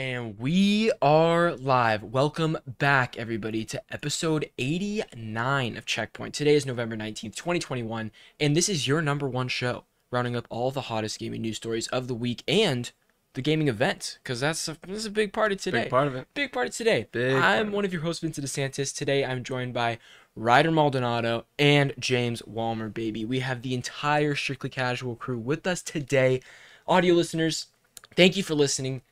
And we are live. Welcome back, everybody, to episode 89 of Checkpoint. Today is November 19th, 2021, and this is your number one show, rounding up all the hottest gaming news stories of the week and the gaming event, because that's a big part of today. Big part of it. Big part of today. Big I'm one of your hosts, Vincent DeSantis. Today, I'm joined by Ryder Maldonado and James Walmer, baby. We have the entire Strictly Casual crew with us today. Audio listeners, thank you for listening.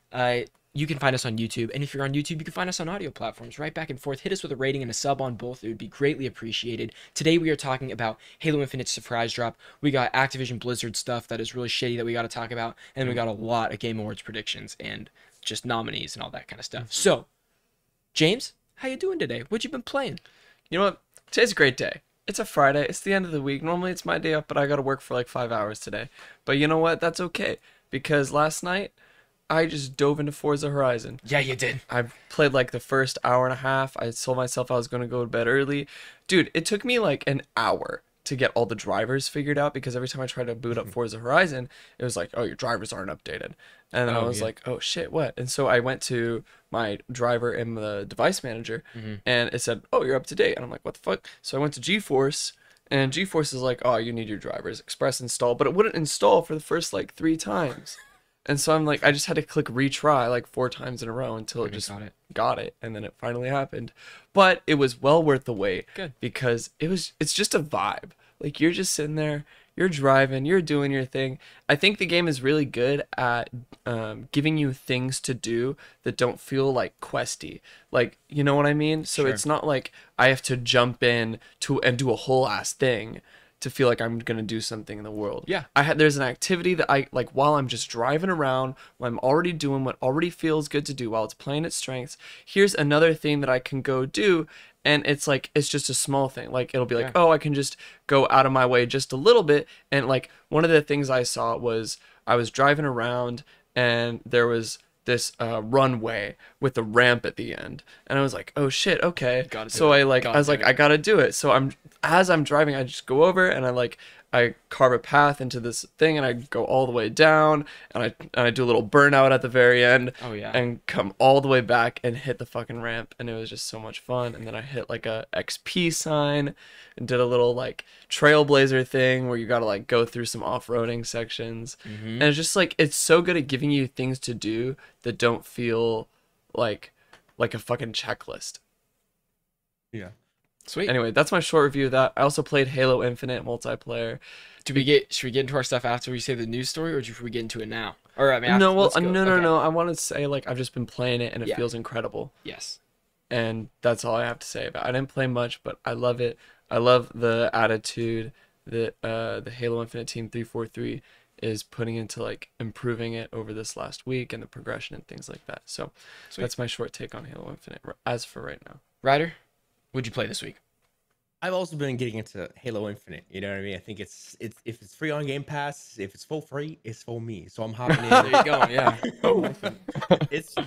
You can find us on YouTube, and if you're on YouTube, you can find us on audio platforms, right back and forth. Hit us with a rating and a sub on both. It would be greatly appreciated. Today, we are talking about Halo Infinite's surprise drop. We got Activision Blizzard stuff that is really shitty that we got to talk about, and we got a lot of Game Awards predictions and just nominees and all that kind of stuff. So, James, how you doing today? What you been playing? You know what? Today's a great day. It's a Friday. It's the end of the week. Normally, it's my day off, but I got to work for like 5 hours today. But you know what? That's okay, because last night, I just dove into Forza Horizon. Yeah, you did. I played like the first hour and a half. I told myself I was going to go to bed early. Dude, it took me like an hour to get all the drivers figured out, because every time I tried to boot up Forza Horizon, it was like, oh, your drivers aren't updated. And then I was like, oh shit, what? And so I went to my driver in the device manager, and it said, oh, you're up to date. And I'm like, what the fuck? So I went to GeForce, and GeForce is like, oh, you need your drivers express install, but it wouldn't install for the first like 3 times. And so I'm like, I just had to click retry like 4 times in a row until it just got it. And then it finally happened. But it was well worth the wait. Good. Because it's just a vibe. Like, you're just sitting there, you're driving, you're doing your thing. I think the game is really good at giving you things to do that don't feel like questy. Like, you know what I mean? So Sure. It's not like I have to jump in and do a whole ass thing to feel like I'm gonna do something in the world. Yeah. There's an activity that I like while I'm just driving around, while I'm already doing what already feels good to do, while it's playing its strengths. Here's another thing that I can go do, and it's like it's just a small thing. Like, it'll be like, oh, I can just go out of my way just a little bit. And like, one of the things I saw was I was driving around, and there was this runway with a ramp at the end, and I was like, oh shit, okay. So I gotta do it. So as I'm driving, I just go over and I carve a path into this thing, and I go all the way down, and I do a little burnout at the very end. Oh yeah. And come all the way back and hit the fucking ramp, and it was just so much fun. And then I hit like a XP sign and did a little like trailblazer thing where you gotta like go through some off-roading sections. And it's just like, it's so good at giving you things to do that don't feel like a fucking checklist. Yeah. Sweet. Anyway, that's my short review of that. I also played Halo Infinite multiplayer. Should we get into our stuff after we say the news story, or should we get into it now? Or I mean, No, well, let's go. no. I want to say, like, I've just been playing it, and it feels incredible. Yes. And that's all I have to say about it. I didn't play much, but I love it. I love the attitude that the Halo Infinite Team 343 is putting into, like, improving it over this last week, and the progression and things like that. So that's my short take on Halo Infinite as for right now. Ryder, what'd you play this week? I've also been getting into Halo Infinite. You know what I mean? I think it's if it's free on Game Pass, if it's for free, it's for me. So I'm hopping in. There you go. Yeah.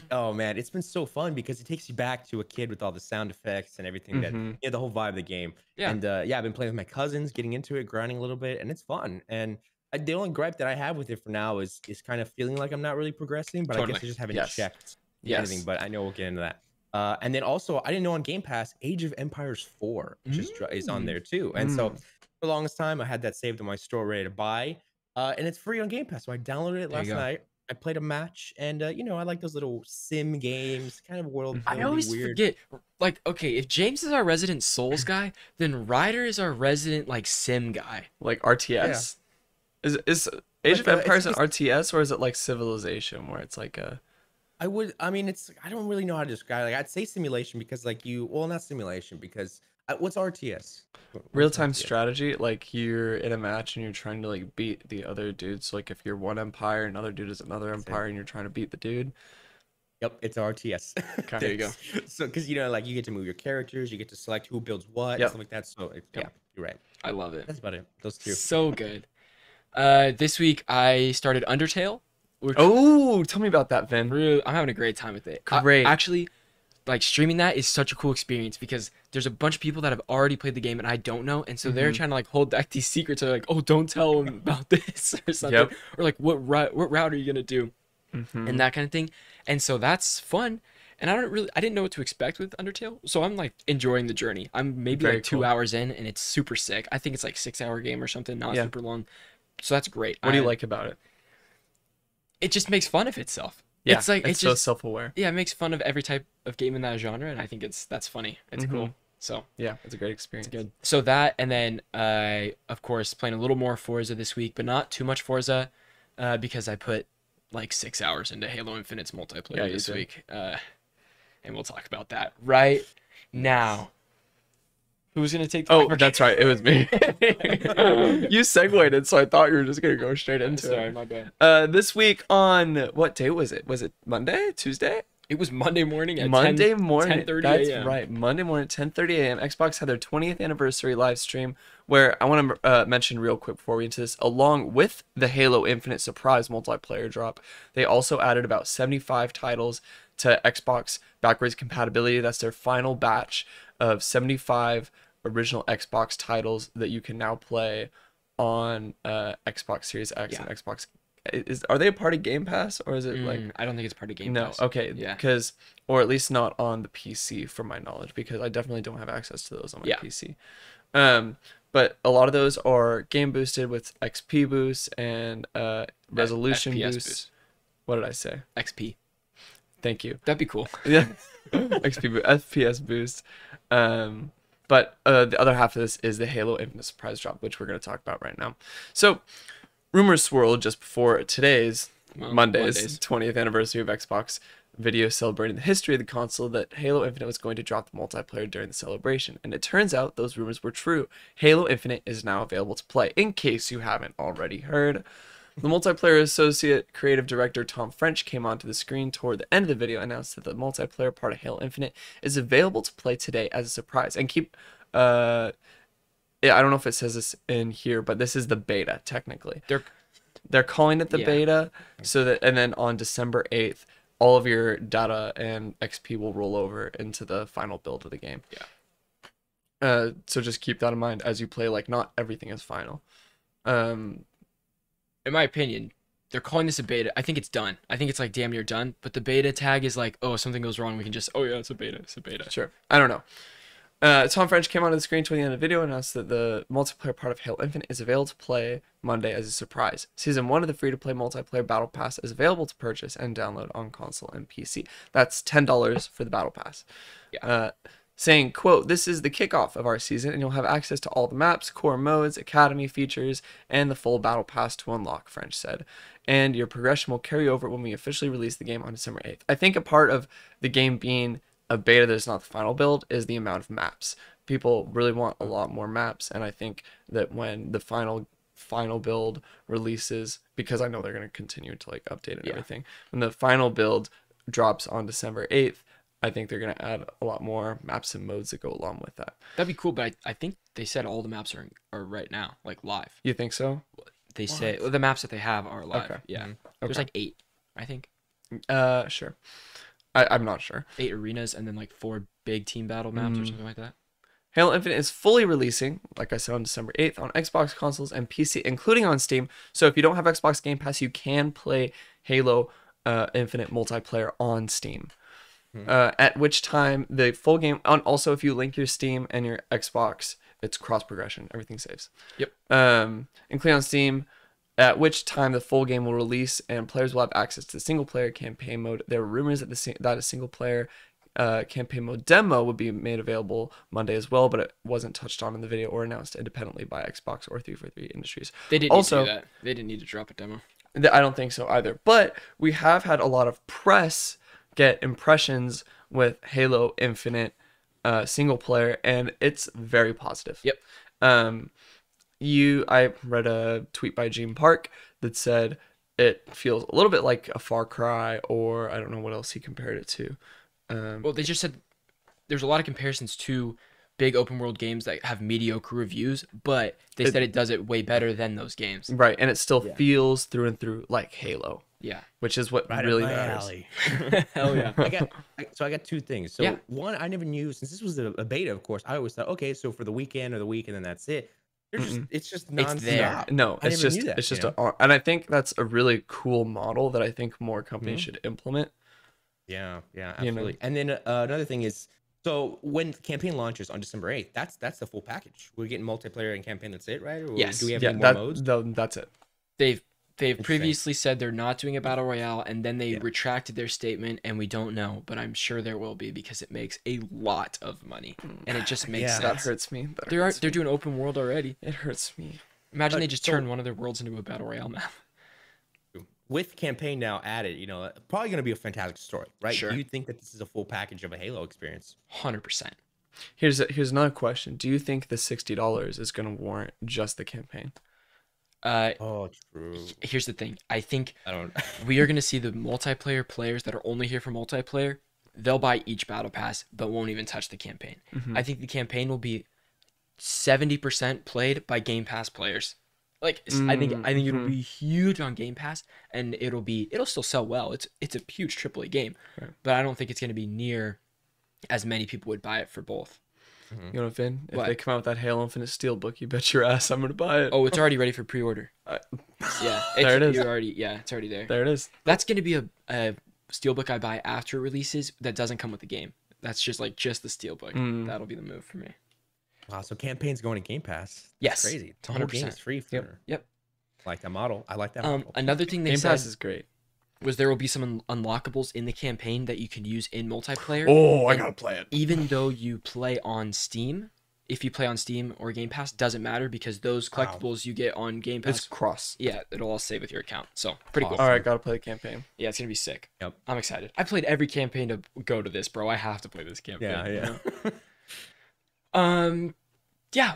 Oh man, it's been so fun because it takes you back to a kid with all the sound effects and everything the whole vibe of the game. Yeah. And I've been playing with my cousins, getting into it, grinding a little bit, and it's fun. And the only gripe that I have with it for now is kind of feeling like I'm not really progressing, but I guess I just haven't checked anything. But I know we'll get into that. And then also, I didn't know on Game Pass, Age of Empires 4 just is on there too. And so for the longest time, I had that saved in my store ready to buy. And it's free on Game Pass. So I downloaded it last night. I played a match, and I like those little sim games, kind of world. I always forget. Like, okay, if James is our resident Souls guy, then Ryder is our resident like sim guy. Like RTS? Yeah. Is Age of Empires an RTS, or is it like Civilization, where it's like a... I don't really know how to describe it. Like, I'd say simulation because not simulation because what's RTS? Real-time strategy. Like, you're in a match and you're trying to like beat the other dude. So like, if you're one empire, another dude is another empire, and you're trying to beat the dude. Yep, it's RTS. Okay. There you go. So because you get to move your characters, you get to select who builds what, and stuff like that. So yeah, you're right. I love it. That's about it. Those two. So good. This week I started Undertale. Oh, tell me about that, Vin. I'm having a great time with it. Great. Actually, like, streaming that is such a cool experience because there's a bunch of people that have already played the game and I don't know, and so they're trying to like hold back these secrets. They're like, oh, don't tell them about this or something, or like what route are you gonna do, and that kind of thing. And so that's fun. And I didn't know what to expect with Undertale. So I'm like enjoying the journey. I'm maybe Very like 2 cool. hours in and it's super sick. I think it's like 6 hour game or something, not Yeah. super long. So that's great. What do you like about it? It just makes fun of itself. Yeah, It's like it's so self-aware. Yeah, it makes fun of every type of game in that genre, and I think that's funny. It's cool. So yeah, it's a great experience. It's good. So that, and then I of course playing a little more Forza this week, but not too much Forza, because I put like 6 hours into Halo Infinite's multiplayer this week, and we'll talk about that right now. Who's gonna take the Oh, that's right. It was me. You segued it, so I thought you were just gonna go straight into Sorry, it. my bad. This week on what day was it? Was it Monday? Tuesday? It was Monday morning at Monday morning. 10:30 That's a.m. right. Monday morning, 10:30 a.m. Xbox had their 20th anniversary live stream, where I want to mention real quick before we get into this, along with the Halo Infinite surprise multiplayer drop, they also added about 75 titles to Xbox backwards compatibility. That's their final batch of 75 original Xbox titles that you can now play on Xbox Series X and Xbox. Are they a part of Game Pass, or is it like? I don't think it's part of Game Pass. No, okay, Yeah. because, or at least not on the PC, from my knowledge, because I definitely don't have access to those on my PC. But a lot of those are game boosted with XP boosts and resolution FPS boosts. What did I say? XP. Thank you. That'd be cool. Yeah, FPS boost. But the other half of this is the Halo Infinite surprise drop, which we're going to talk about right now. So, rumors swirled just before today's Monday's 20th anniversary of Xbox video celebrating the history of the console that Halo Infinite was going to drop the multiplayer during the celebration. And it turns out those rumors were true. Halo Infinite is now available to play, in case you haven't already heard. The multiplayer associate creative director Tom French came onto the screen toward the end of the video and announced that the multiplayer part of Halo Infinite is available to play today as a surprise. And keep, I don't know if it says this in here, but this is the beta technically. They're calling it the beta, so that, and then on December 8th, all of your data and XP will roll over into the final build of the game. Yeah. So just keep that in mind as you play. Like, not everything is final. In my opinion, they're calling this a beta. I think it's done. I think it's like damn near done. But the beta tag is like, oh, if something goes wrong, we can just, oh yeah, it's a beta. It's a beta. Sure. I don't know. Tom French came onto the screen toward the end of the video and announced that the multiplayer part of Halo Infinite is available to play Monday as a surprise. Season 1 of the free-to-play multiplayer Battle Pass is available to purchase and download on console and PC. That's $10 for the Battle Pass. Yeah. Saying, quote, "This is the kickoff of our season, and you'll have access to all the maps, core modes, academy features, and the full Battle Pass to unlock," French said. "And your progression will carry over when we officially release the game on December 8th. I think a part of the game being a beta that is not the final build is the amount of maps. People really want a lot more maps, and I think that when the final build releases, because I know they're going to continue to like update and everything, when the final build drops on December 8th, I think they're going to add a lot more maps and modes that go along with that." That'd be cool, but I think they said all the maps are right now, like live. You think so? They say the maps that they have are live. Okay. Yeah. Okay. There's like 8, I think. Sure. I'm not sure. 8 arenas and then like 4 big team battle maps or something like that. Halo Infinite is fully releasing, like I said, on December 8th on Xbox consoles and PC, including on Steam. So if you don't have Xbox Game Pass, you can play Halo Infinite multiplayer on Steam. At which time the full game, and also if you link your Steam and your Xbox, it's cross progression. Everything saves. Yep. Including on Steam, at which time the full game will release and players will have access to the single player campaign mode. There are rumors that a single player campaign mode demo would be made available Monday as well, but it wasn't touched on in the video or announced independently by Xbox or 343 Industries. They didn't need to do that. They didn't need to drop a demo. I don't think so either. But we have had a lot of press get impressions with Halo Infinite single player, and it's very positive. Yep. I read a tweet by Gene Park that said it feels a little bit like a Far Cry, or I don't know what else he compared it to. Well, they just said there's a lot of comparisons to big open world games that have mediocre reviews, but they said it does it way better than those games. Right, and it still feels through and through like Halo. Yeah. Which is what really matters. Hell yeah. I got 2 things. So one, I never knew, since this was a beta, of course, I always thought, okay, so for the weekend or the week and then that's it. It's just nonstop. It's there. No, it's just and I think that's a really cool model that I think more companies should implement. Yeah, absolutely. And then another thing is, so when the campaign launches on December 8th, that's the full package. We're getting multiplayer and campaign. That's it, right? Or Yes. do we have any more modes? That's it. They've previously said they're not doing a battle royale, and then they retracted their statement, and we don't know, but I'm sure there will be because it makes a lot of money, and it just makes sense. That hurts me. They're doing open world already. It hurts me. Imagine they just turn one of their worlds into a battle royale map. With campaign now added, probably going to be a fantastic story, right? Sure. Do you think that this is a full package of a Halo experience? 100%. Here's another question. Do you think the $60 is going to warrant just the campaign? Oh, true. Here's the thing. I think we are going to see the multiplayer players that are only here for multiplayer. They'll buy each battle pass, but won't even touch the campaign. I think the campaign will be 70% played by Game Pass players. Like, I think it'll be huge on Game Pass, and it'll still sell well. It's a huge AAA game, but I don't think it's going to be near as many people would buy it for both. You know, Finn, if they come out with that Halo Infinite Steelbook, you bet your ass I'm going to buy it. Oh, it's already ready for pre-order. Yeah, there it is. It's already there. There it is. That's going to be a Steelbook I buy after it releases that doesn't come with the game. That's just the Steelbook. That'll be the move for me. Wow, so campaign's going to Game Pass. Yes, that's crazy. The whole game is free for. Yep. I like that model. I like that model. Another thing they Game said Pass is great. Was there will be some unlockables in the campaign that you can use in multiplayer. Oh, I gotta play it. Even though you play on Steam, if you play on Steam or Game Pass, doesn't matter because those collectibles you get on Game Pass. It's cross. Yeah, it'll all save with your account. So pretty cool. All right, gotta play the campaign. Yeah, it's gonna be sick. Yep. I'm excited. I played every campaign to go to this, bro. I have to play this campaign. Yeah. Yeah.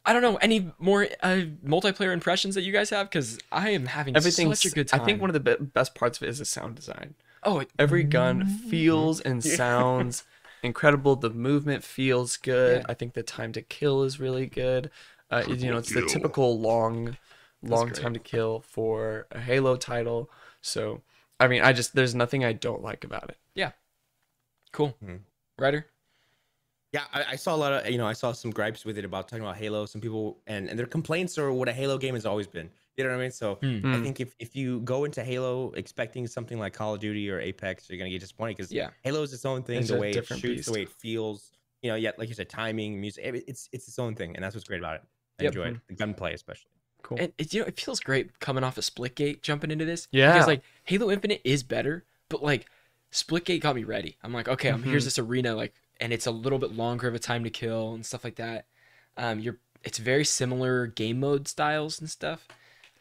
I don't know any more multiplayer impressions that you guys have because I am having such a good time. I think one of the best parts of it is the sound design. Oh, every gun feels and sounds incredible. The movement feels good. I think the time to kill is really good. It's the typical long time to kill for a Halo title. So, I mean, there's nothing I don't like about it. Yeah. Cool. Ryder? Yeah, I saw a lot of, I saw some gripes with it about talking about Halo. Some people, and their complaints are what a Halo game has always been. You know what I mean? So I think if you go into Halo expecting something like Call of Duty or Apex, you're going to get disappointed because Halo is its own thing. It's the way it shoots, beast. the way it feels, like you said, timing, music, it's its own thing. And that's what's great about it. I enjoy it. The gunplay especially. Cool. And it feels great coming off of Splitgate, jumping into this. Yeah. Because Halo Infinite is better, but Splitgate got me ready. I'm like, okay, here's this arena, and it's a little bit longer of a time to kill and stuff like that. It's very similar game mode styles and stuff,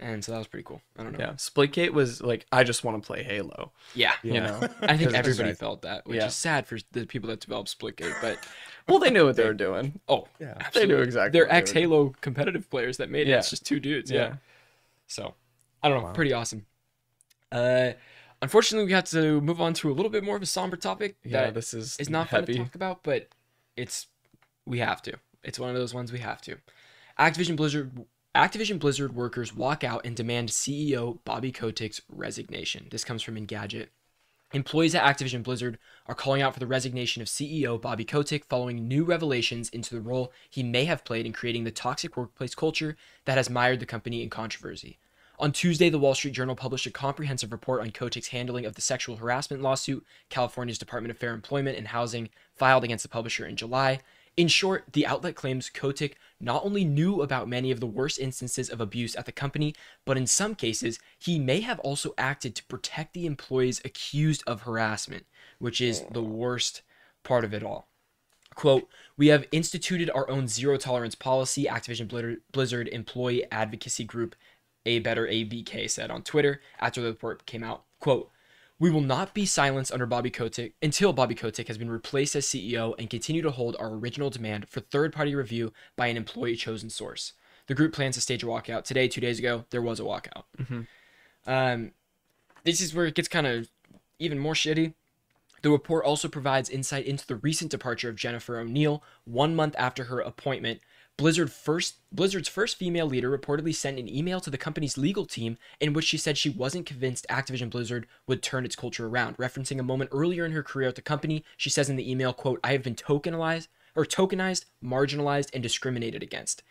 and so that was pretty cool. I don't know. Yeah, Splitgate was I just want to play Halo. Yeah, I think everybody felt that, which is sad for the people that developed Splitgate, but well, they knew what they were doing. Oh, yeah, absolutely. They knew exactly. They're ex-Halo competitive players that made it. Yeah. It's just two dudes. Yeah. So, I don't know. Wow. Pretty awesome. Unfortunately, we have to move on to a little bit more of a somber topic. Yeah, this is not heavy. fun to talk about, but we have to. It's one of those ones we have to. Activision Blizzard workers walk out and demand CEO Bobby Kotick's resignation. This comes from Engadget. Employees at Activision Blizzard are calling out for the resignation of CEO Bobby Kotick following new revelations into the role he may have played in creating the toxic workplace culture that has mired the company in controversy. On Tuesday, the Wall Street Journal published a comprehensive report on Kotick's handling of the sexual harassment lawsuit California's Department of Fair Employment and Housing filed against the publisher in July. In short, the outlet claims Kotick not only knew about many of the worst instances of abuse at the company, but in some cases, he may have also acted to protect the employees accused of harassment, which is the worst part of it all. Quote, "We have instituted our own zero tolerance policy," Activision Blizzard employee advocacy group A Better ABK said on Twitter after the report came out. Quote, "We will not be silenced under Bobby Kotick until Bobby Kotick has been replaced as CEO and continue to hold our original demand for third-party review by an employee-chosen source. The group plans to stage a walkout. Today, 2 days ago, there was a walkout." This is where it gets kind of even more shitty. The report also provides insight into the recent departure of Jennifer O'Neill 1 month after her appointment. Blizzard's first female leader reportedly sent an email to the company's legal team in which she said she wasn't convinced Activision Blizzard would turn its culture around. Referencing a moment earlier in her career at the company, she says in the email, quote, "I have been tokenized, marginalized, and discriminated against."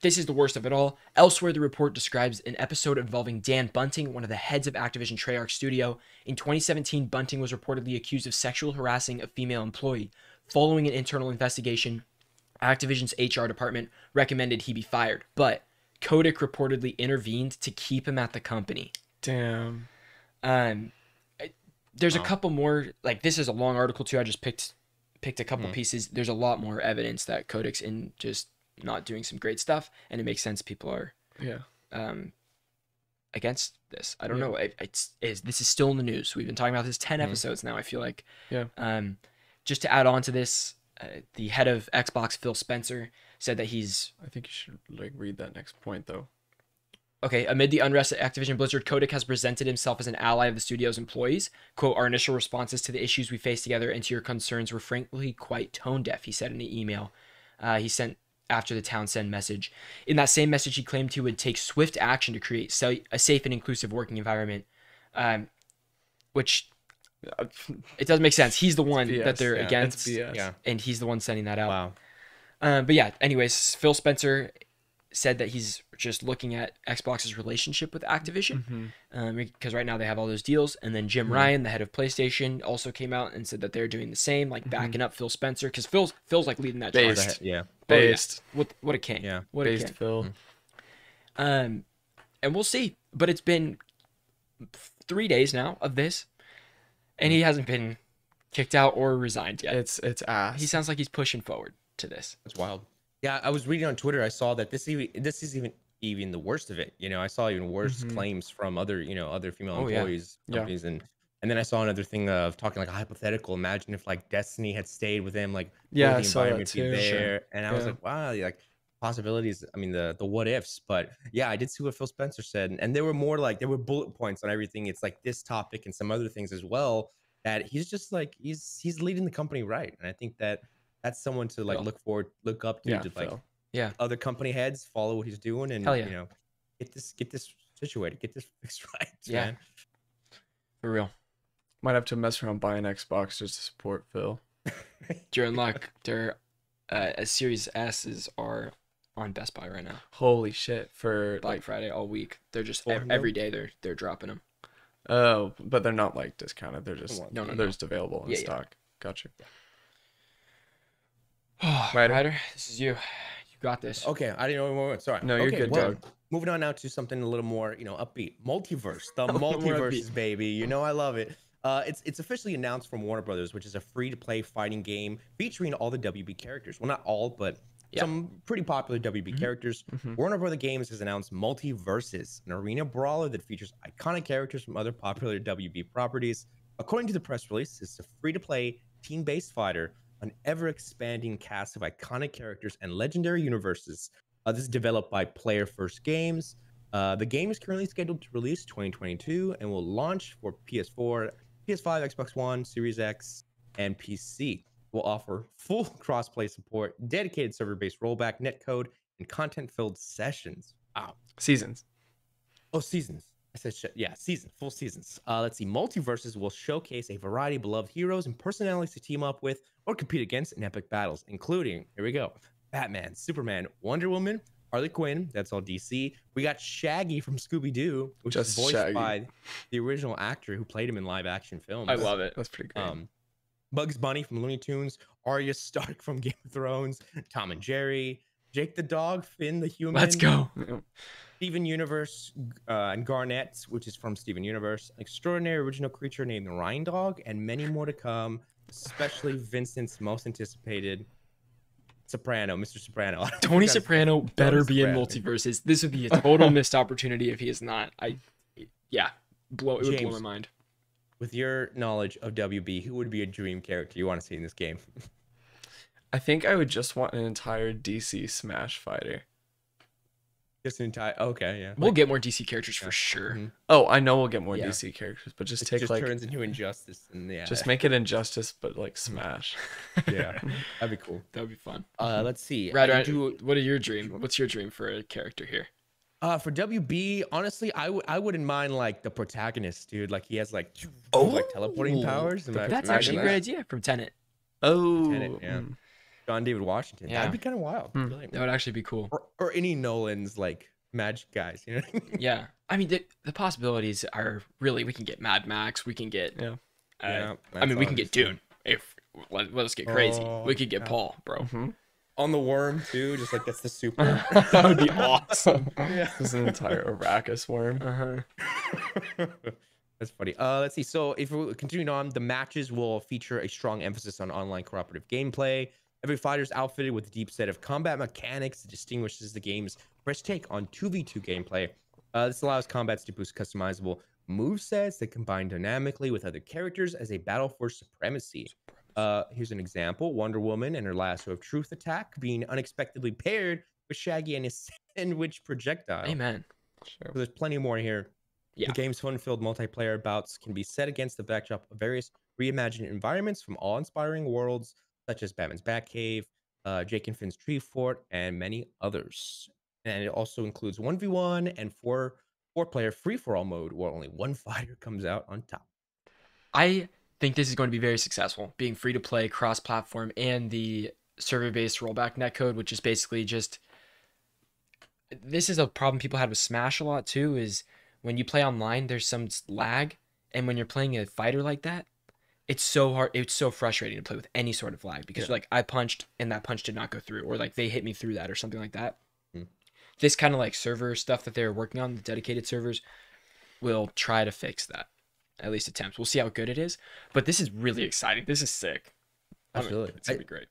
This is the worst of it all. Elsewhere, the report describes an episode involving Dan Bunting, one of the heads of Activision Treyarch Studio. In 2017, Bunting was reportedly accused of sexual harassing a female employee. Following an internal investigation, Activision's HR department recommended he be fired, but Kotick reportedly intervened to keep him at the company. Damn. There's a couple more, like, this is a long article too. I just picked a couple pieces. There's a lot more evidence that Kotick's in just not doing some great stuff, and it makes sense people are against this. I don't know. This is still in the news. We've been talking about this 10 episodes now, I feel like. Just to add on to this, the head of Xbox, Phil Spencer, said that he's... I think you should like read that next point though. Okay, amid the unrest at Activision Blizzard, Kotick has presented himself as an ally of the studio's employees. Quote, "Our initial responses to the issues we faced together and to your concerns were frankly quite tone deaf," he said in an email he sent after the Townsend message. In that same message, he claimed he would take swift action to create a safe and inclusive working environment, which it doesn't make sense. He's the one that they're against, and he's the one sending that out. Wow. But yeah, anyways, Phil Spencer said that he's just looking at Xbox's relationship with Activision, because right now they have all those deals. And then Jim Ryan, the head of PlayStation, also came out and said that they're doing the same, like backing up Phil Spencer, because Phil's like leading that charge. Based. What a king. Yeah. What Based a king. Phil. And we'll see. But it's been 3 days now of this, and he hasn't been kicked out or resigned yet. It's ass. He sounds like he's pushing forward to this. That's wild. Yeah, I was reading on Twitter. I saw that this is even the worst of it. You know, I saw even worse claims from other female employees, companies, and then I saw another thing of talking like a hypothetical. Imagine if like Destiny had stayed with him, like the environment be there, and I was like, wow, like possibilities. I mean, the what ifs. But yeah, I did see what Phil Spencer said, and there were more like there were bullet points on everything. It's like this topic and some other things as well. That he's just like he's leading the company right, and I think that. That's someone to like look up to like other company heads follow what he's doing and you know get this situated, get this fixed right. Man. For real. Might have to mess around buying Xbox just to support Phil. You're in luck. Their Series S's are on Best Buy right now. Holy shit! For Black Friday all week. They're just every day they're dropping them. Oh, but they're not like discounted. They're just they're just available in stock. Gotcha. Ryder, this is you. You got this. Okay, I didn't know more. Sorry. No, you're good, Doug. Moving on now to something a little more, upbeat. Multiverse. The multiverses, baby. You know I love it. It's officially announced from Warner Brothers, which is a free-to-play fighting game featuring all the WB characters. Well, not all, but some pretty popular WB characters. Warner Brothers Games has announced Multiverses, an arena brawler that features iconic characters from other popular WB properties. According to the press release, it's a free-to-play team-based fighter, an ever-expanding cast of iconic characters and legendary universes. This is developed by Player First Games. The game is currently scheduled to release 2022 and will launch for PS4, PS5, Xbox One, Series X, and PC. It will offer full cross-play support, dedicated server-based rollback, netcode, and content-filled sessions. Wow. Seasons. Oh, seasons. I said full seasons. Let's see. Multiverses will showcase a variety of beloved heroes and personalities to team up with or compete against in epic battles, including, here we go, Batman, Superman, Wonder Woman, Harley Quinn, that's all DC. We got Shaggy from Scooby-Doo, which is voiced by the original actor who played him in live-action films. I love it. That's pretty great. Bugs Bunny from Looney Tunes, Arya Stark from Game of Thrones, Tom and Jerry, Jake the Dog, Finn the Human. Let's go. Steven Universe and Garnet, which is from Steven Universe, an extraordinary original creature named the Rhine Dog, and many more to come, especially Vincent's most anticipated Mr. Soprano. Tony Soprano better be in Multiverses. This would be a total missed opportunity if he is not. It would blow my mind. With your knowledge of WB, who would be a dream character you want to see in this game? I think I would just want an entire DC Smash fighter. Just an entire. Okay, yeah. We'll get more DC characters for sure. Oh, I know we'll get more DC characters, but just take like turns into Injustice and just make it Injustice, but like Smash. Yeah, that'd be cool. That'd be fun. Let's see. Right. What are your dream? What's your dream for a character here? For WB, honestly, I wouldn't mind like the protagonist, dude. Like he has like like teleporting powers. That's actually a great idea from Tenet. Oh, Tenet, yeah. John David Washington. Yeah. That'd be kind of wild. That would actually be cool. Or any Nolan's like magic guys, you know what I mean? Yeah. I mean, the possibilities are really, we can get Mad Max, we can get, I mean, we can get Dune. If let's get crazy. We could get Paul, bro. On the worm too, just like that's the super. That would be awesome. Yeah. This is an entire Arrakis worm. That's funny. Let's see. So if we're continuing on, the matches will feature a strong emphasis on online cooperative gameplay. Every fighter is outfitted with a deep set of combat mechanics that distinguishes the game's fresh take on 2v2 gameplay. This allows combats to boost customizable movesets that combine dynamically with other characters as a battle for supremacy. Here's an example. Wonder Woman and her lasso of truth attack being unexpectedly paired with Shaggy and his sandwich projectile. Amen. So there's plenty more here. Yeah. The game's fun-filled multiplayer bouts can be set against the backdrop of various reimagined environments from awe-inspiring worlds such as Batman's Batcave, Jake and Finn's Tree Fort, and many others. And it also includes 1v1 and four-player free-for-all mode where only one fighter comes out on top. I think this is going to be very successful, being free to play, cross-platform, and the server-based rollback netcode, which is basically just... This is a problem people had with Smash a lot too, is when you play online, there's some lag, and when you're playing a fighter like that, it's so hard, it's so frustrating to play with any sort of lag, because like, I punched, and that punch did not go through, or like, they hit me through that, or something like that. This kind of like server stuff that they're working on, the dedicated servers, will try to fix that. At least attempt. We'll see how good it is. But this is really exciting. This is sick. Absolutely. It's going to be great.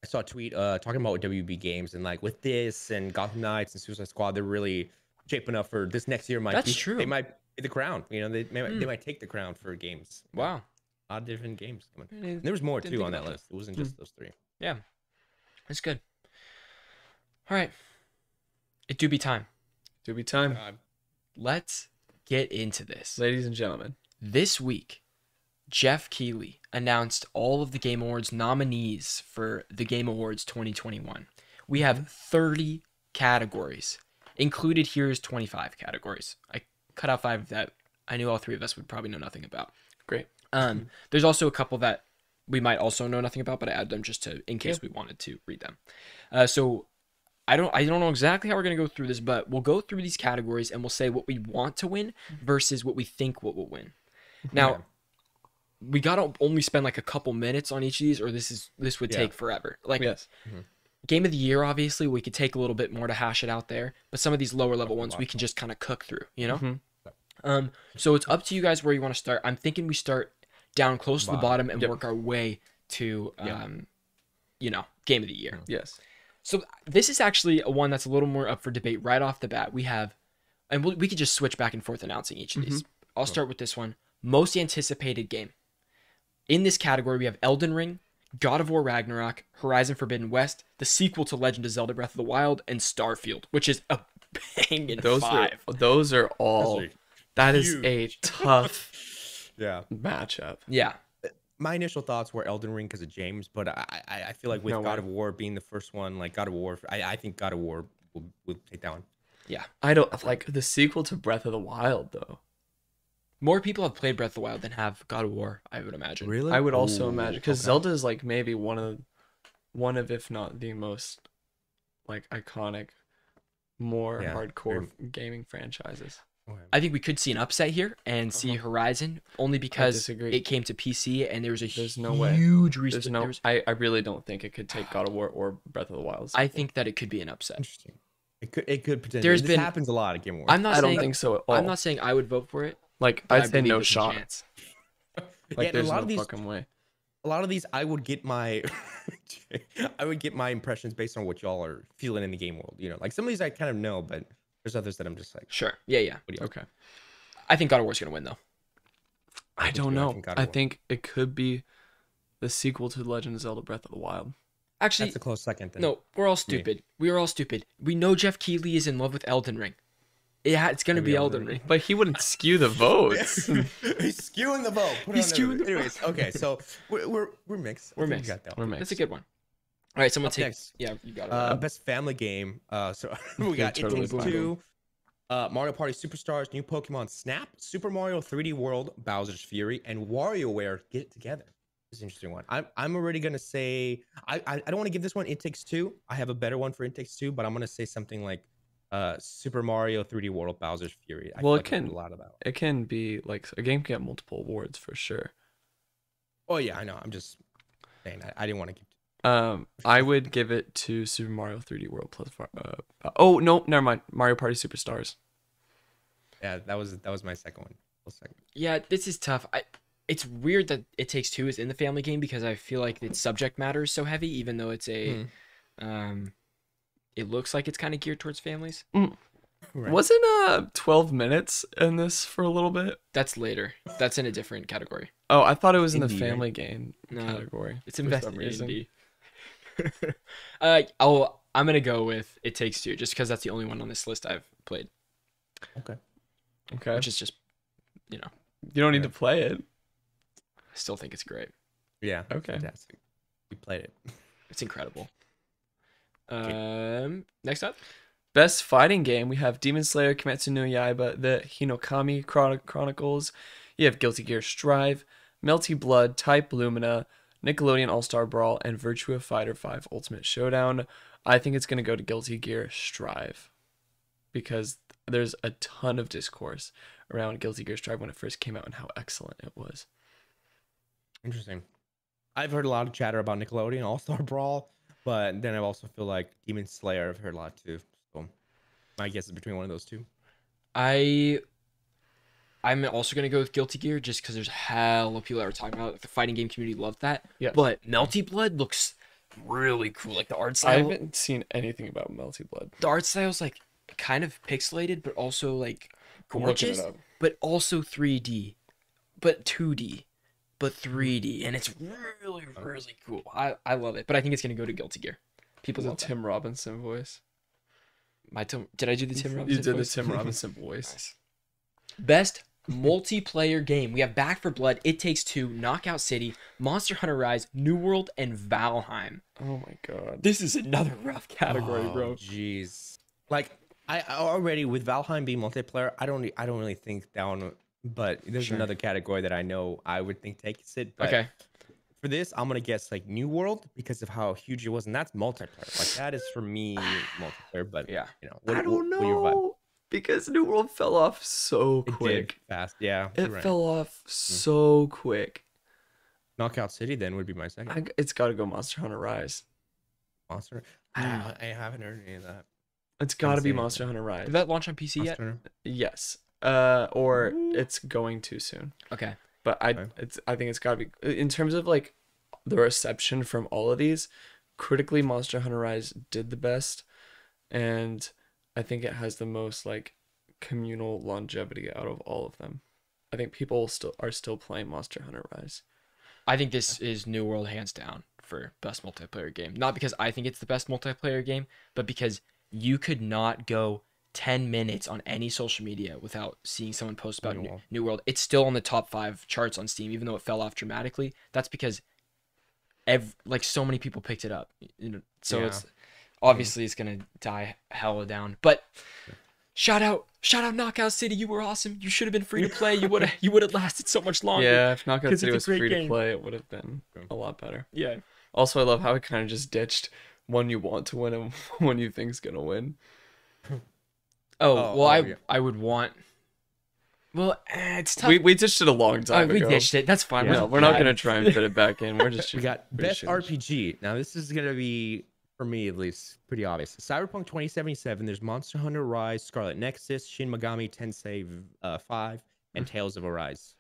I saw a tweet talking about WB Games, and like with this and Gotham Knights and Suicide Squad, they're really shaping up for this next year. That's true. They might be the crown. You know, they might take the crown for games. Wow. A lot of different games coming. And there was more too on that list. It wasn't just those three. Yeah. That's good. All right. It do be time. Do be time. Let's get into this. Ladies and gentlemen. This week, Jeff Keighley announced all of the Game Awards nominees for the Game Awards 2021. We have 30 categories. Included here is 25 categories. I cut out 5 that I knew all 3 of us would probably know nothing about. Great. There's also a couple that we might also know nothing about, but I added them just to in case we wanted to read them. So I don't know exactly how we're going to go through this, but we'll go through these categories and we'll say what we want to win versus what we think what will win. Now, we got to only spend like a couple minutes on each of these, or this would take forever. Like, Game of the Year, obviously, we could take a little bit more to hash it out there, but some of these lower level ones we can just kind of cook through, you know? So it's up to you guys where you want to start. I'm thinking we start down close to the bottom and work our way to, you know, Game of the Year. Yes. So this is actually a one that's a little more up for debate right off the bat. We have, and we could just switch back and forth announcing each of these. I'll start with this one. Most anticipated game. In this category, we have Elden Ring, God of War Ragnarok, Horizon Forbidden West, the sequel to Legend of Zelda Breath of the Wild, and Starfield, which is a banging 5. Those are all. That is a tough matchup. Yeah. My initial thoughts were Elden Ring because of James, but I feel like with God of War being the first one, like God of War, I think God of War will take that one. Yeah. I don't like the sequel to Breath of the Wild though. More people have played Breath of the Wild than have God of War, I would imagine. Really? I would also imagine because Zelda is like maybe one of if not the most like iconic, more hardcore gaming franchises. I think we could see an upset here and see Horizon only because it came to PC and there was a huge reason. I really don't think it could take God of War or Breath of the Wild. I think that it could be an upset. Interesting. It could potentially. This happens a lot at Game Awards. I don't think so at all. I'm not saying I would vote for it. Like I'd say no shot. Like there's no fucking way. A lot of these, I would get my impressions based on what y'all are feeling in the game world. You know, like some of these I kind of know, but there's others that I'm just like, sure, yeah. Okay. I think God of War's gonna win though. I don't know. I think it could be the sequel to Legend of Zelda Breath of the Wild. Actually, that's a close second. Then. No, we're all stupid. We are all stupid. We know Jeff Keighley is in love with Elden Ring. Yeah, it's gonna be Elden Ring, but he wouldn't skew the votes. He's skewing the vote. He's skewing. Anyways, okay, so we're mixed. We're mixed. We're mixed. That's a good one. All right, someone take. Next. Yeah, you got it. Best family game. So we got It Takes Two, Mario Party Superstars, New Pokemon Snap, Super Mario 3D World, Bowser's Fury, and WarioWare Get It Together. It's an interesting one. I'm already gonna say I don't want to give this one It Takes Two. I have a better one for It Takes Two, but I'm gonna say something like Super Mario 3D World Bowser's Fury. I Well, feel it like can a lot of that. It can be like a game can get multiple awards for sure. Oh yeah, I know. I'm just saying I didn't want to give. I would give it to Super Mario 3D World plus. Oh no, never mind. Mario Party Superstars. Yeah, that was my second one. Yeah, this is tough. It's weird that It Takes Two is in the family game because I feel like its subject matter is so heavy, even though it's a, it looks like it's kind of geared towards families. Right. Wasn't 12 minutes in this for a little bit? That's later. That's in a different category. Oh, I thought it was in the Indie, family right? game No, category. It's invested in indie. I'm gonna go with It Takes Two just because that's the only one on this list I've played. Okay. Which is just, you don't need to play it. I still think it's great. Yeah. Okay. Fantastic. We played it. It's incredible. Next up, best fighting game. We have Demon Slayer, Kimetsu no Yaiba, the Hinokami Chronicles. You have Guilty Gear Strive, Melty Blood, Type Lumina, Nickelodeon All-Star Brawl, and Virtua Fighter 5 Ultimate Showdown. I think it's going to go to Guilty Gear Strive because there's a ton of discourse around Guilty Gear Strive when it first came out and how excellent it was. Interesting. I've heard a lot of chatter about Nickelodeon All-Star Brawl, but then I also feel like Demon Slayer I've heard a lot too. So my guess is between one of those two. I'm also gonna go with Guilty Gear just because there's hell of people that are talking about it. The fighting game community loved that. Yeah. But Melty Blood looks really cool. Like the art I style. haven't seen anything about Melty Blood. The art style's like kind of pixelated, but also like gorgeous. Looking it up. But also 3D, but 2D, but 3D, and it's really really cool. I love it. But I think it's gonna go to Guilty Gear. People Was love it Tim Robinson voice? Did I do the Tim Robinson? You did voice? the Tim Robinson voice. Nice. Best multiplayer game. We have Back 4 Blood, It Takes Two, Knockout City, Monster Hunter Rise, New World, and Valheim. Oh my god. This is another rough category, bro. Jeez. Like I already with Valheim being multiplayer, I don't really think that one. But there's Sure. another category that I know I would think takes it. But Okay. for this, I'm gonna guess like New World because of how huge it was, and that's multiplayer. Like that is for me multiplayer. But Yeah. you know, I don't what your vibe? know because New World fell off so It quick. did fast. Yeah, It you're right. fell off so quick. Knockout City then would be my second. It's got to go Monster Hunter Rise. Monster. I haven't heard any of that. It's got to be Insane. Monster Hunter Rise. Did that launch on PC yet? Monster Hunter? Yes. Or it's going too soon. Okay. But I Okay. think it's got to be in terms of like the reception from all of these. Critically, Monster Hunter Rise did the best, and I think it has the most like communal longevity out of all of them. I think people are still playing Monster Hunter Rise. I think this is New World hands down for best multiplayer game. Not because I think it's the best multiplayer game, but because you could not go 10 minutes on any social media without seeing someone post about New World. It's still on the top 5 charts on Steam, even though it fell off dramatically. That's because so many people picked it up. You know, so Yeah. it's obviously it's gonna die hella down. But shout out Knockout City, you were awesome. You should have been free to play. You would have lasted so much longer. Yeah, if Knockout 'Cause City it's was a great free to game. play, it would have been a lot better. Yeah. Also, I love how it kind of just ditched one you want to win and one you think's gonna win. I would want. Well, it's tough. We ditched it a long time we ago. ditched it. That's fine. No, we're not gonna try and fit it back in. We're just We got best shooting. RPG. Now this is gonna be, for me at least, pretty obvious. Cyberpunk 2077. There's Monster Hunter Rise, Scarlet Nexus, Shin Megami Tensei 5, and Tales of Arise.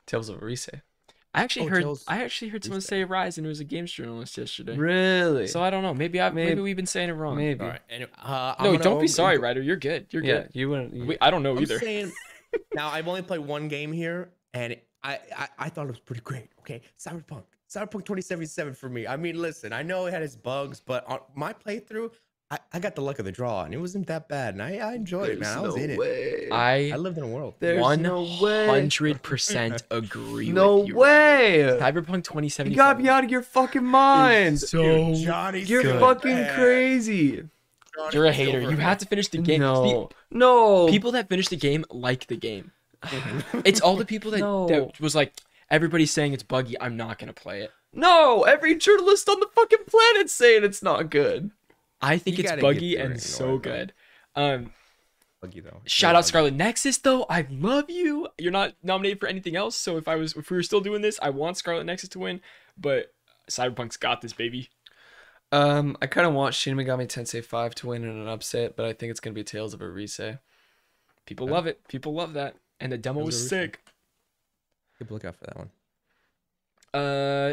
Tales of Arise. I actually Tales- heard someone say Rise, and it was a games journalist yesterday. Really? So I don't know. Maybe we've been saying it wrong. Maybe. All right. Anyway, No, don't be sorry, Ryder. You're good. You're Yeah, good. you wouldn't. I don't know I'm either. saying now I've only played one game here, and I thought it was pretty great. Okay, Cyberpunk 2077 for me. I mean, listen, I know it had its bugs, but on my playthrough, I got the luck of the draw, and it wasn't that bad, and I enjoyed it, man. I was in it. I lived in a world. There's no way. 100% agree No with you. way. Cyberpunk 2077. You gotta be out of your fucking mind. So Johnny's You're good. fucking crazy. you're a hater. You have to finish the game. No. People that finish the game like the game. It's all the people that was like, Everybody's saying it's buggy. I'm not gonna play it. No, every journalist on the fucking planet's saying it's not good. I think it's buggy and so good. Buggy though. Shout out Scarlet Nexus though. I love you. You're not nominated for anything else. So if we were still doing this, I want Scarlet Nexus to win. But Cyberpunk's got this, baby. I kind of want Shin Megami Tensei 5 to win in an upset, but I think it's gonna be Tales of Arise. People love it. People love that. And the demo was sick. Keep a lookout for that one.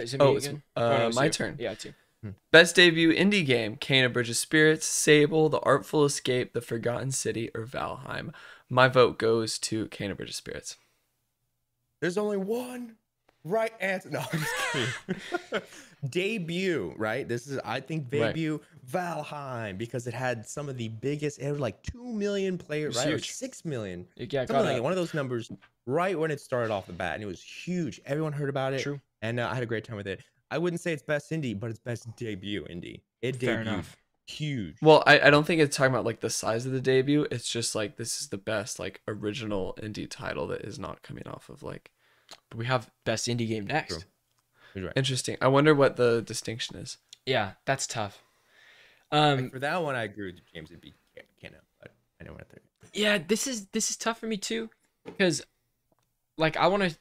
Is it me again? No, my turn. Yeah, it's you. Best debut indie game: Kena Bridge of Spirits, Sable, The Artful Escape, The Forgotten City, or Valheim. My vote goes to Kena Bridge of Spirits. There's only one right answer. No, I'm just kidding. Debut, right? This is, I think, debut Valheim, because it had some of the biggest. It had like 2 million players, right? Or 6 million. Yeah, something like one of those numbers right when it started off the bat, and it was huge. Everyone heard about it. True. And I had a great time with it. I wouldn't say it's best indie, but it's best debut indie. It debuted huge. Well, I don't think it's talking about like the size of the debut. It's just like this is the best like original indie title that is not coming off of like. But we have best indie game next. Right. Interesting. I wonder what the distinction is. Yeah, that's tough. Like for that one, I agree with James. It'd be Kena, but I know what I think. Yeah, this is tough for me too, because like I want to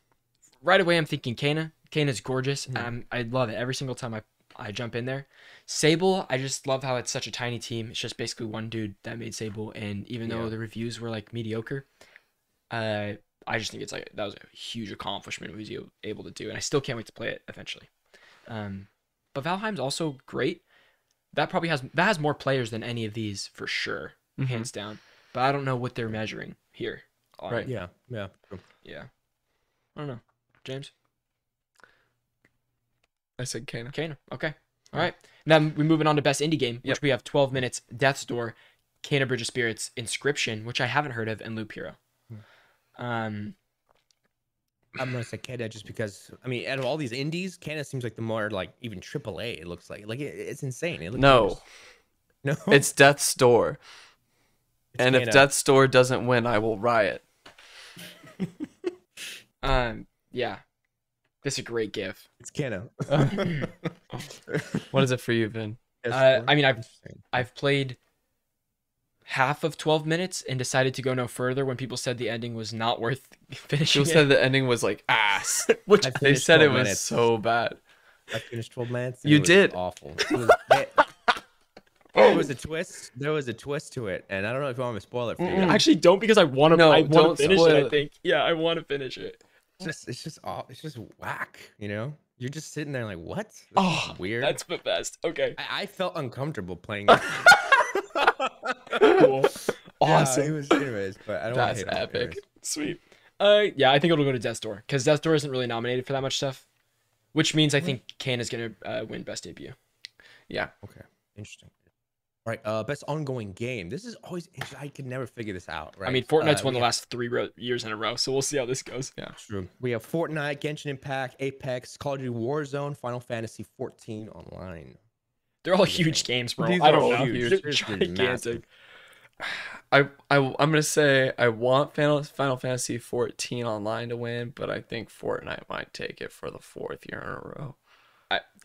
right away. I'm thinking Kena. Kena's gorgeous. I love it every single time I jump in there. Sable, I just love how it's such a tiny team. It's just basically one dude that made Sable, and even though the reviews were like mediocre, I just think it's like that was a huge accomplishment he was able to do, and I still can't wait to play it eventually. But Valheim's also great. That has more players than any of these for sure, hands down. But I don't know what they're measuring here. Right? Yeah. True. Yeah. I don't know, James. I said Kena. Kena. Okay. All right. Now we're moving on to best indie game, which we have 12 Minutes, Death's Door, Kena Bridge of Spirits, Inscription, which I haven't heard of, and Loop Hero. I'm gonna say Kena just because out of all these indies, Kena seems like the more like even AAA. It looks like it's insane. It looks no, it's Death's Door. And Kena. if Death's Door doesn't win, I will riot. Yeah. This is a great GIF. It's Kena. What is it for you, Vin? I've played half of 12 minutes and decided to go no further when people said the ending was not worth finishing. People said the ending was like ass, which they said it was so bad. I finished 12 minutes. You did. Awful. There was a twist. There was a twist to it, and I don't know if you want me to spoil it for you. Actually, don't, because I want to. No, I want don't to finish spoil it. I think. Yeah, I want to finish it. It's just whack. You know, you're just sitting there like, what? This is weird. That's the best. Okay. I felt uncomfortable playing it. Cool. Awesome. Yeah, it was, anyways, but I don't. That's hate epic. Sweet. Yeah, I think it'll go to Death's Door, because Death's Door isn't really nominated for that much stuff, which means I think Kana's gonna win best debut. Yeah. Okay. Interesting. All right. Best ongoing game. This is always interesting. I could never figure this out. Right. I mean, Fortnite's won the last 3 years in a row, so we'll see how this goes. Yeah. True. We have Fortnite, Genshin Impact, Apex, Call of Duty Warzone, Final Fantasy 14 online. They're all huge games, bro. These I are don't all know. huge. They're gigantic. I'm gonna say I want Final Fantasy 14 online to win, but I think Fortnite might take it for the 4th year in a row.